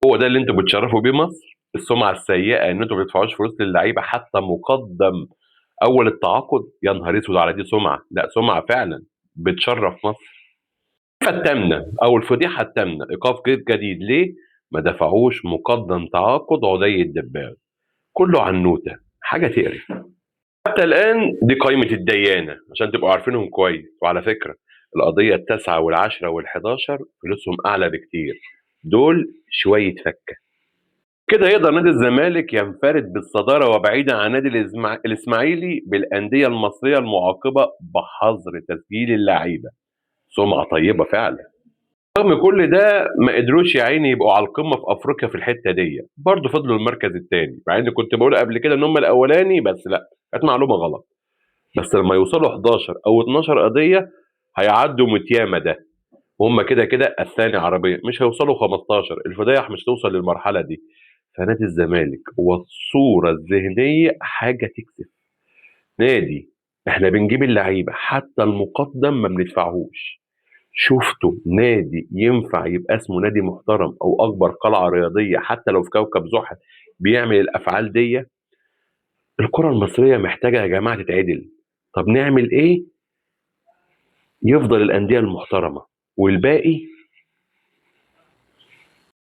هو ده اللي انتوا بتشرفوا بيه مصر؟ السمعه السيئه ان انتوا ما بتدفعوش فلوس للعيبه حتى مقدم اول التعاقد؟ يا نهار اسود على دي سمعه، لا سمعه فعلا بتشرف مصر. الثامنه او الفضيحه الثامنه، ايقاف جيد جديد ليه؟ ما دفعوش مقدم تعاقد عدي الدباغ. كله عنوته، حاجه تقرف. حتى الآن دي قائمة الديانة عشان تبقوا عارفينهم كويس. وعلى فكرة القضية التاسعة والعشرة والحداشر فلوسهم أعلى بكتير، دول شوية فكة. كده يقدر نادي الزمالك ينفرد بالصدارة، وبعيدا عن نادي الإسماعيلي بالأندية المصرية المعاقبة بحظر تسجيل اللعيبة. سمعة طيبة فعلا. رغم كل ده ما قدروش يا عيني يبقوا على القمة في أفريقيا في الحتة دي، برضه فضلوا المركز الثاني، مع إني كنت بقول قبل كده إن هم الأولاني، بس لا، كانت معلومة غلط. بس لما يوصلوا 11 او 12 قضيه هيعدوا متيامه ده، وهم كده كده الثاني عربيا، مش هيوصلوا 15. الفضايح مش توصل للمرحله دي. فنادي الزمالك والصوره الذهنيه حاجه تكسف. نادي احنا بنجيب اللعيبه حتى المقدم ما بندفعهوش. شفتوا نادي ينفع يبقى اسمه نادي محترم او اكبر قلعه رياضيه حتى لو في كوكب زحل بيعمل الافعال دي؟ الكره المصريه محتاجه يا جماعه تتعدل. طب نعمل ايه؟ يفضل الأندية المحترمة والباقي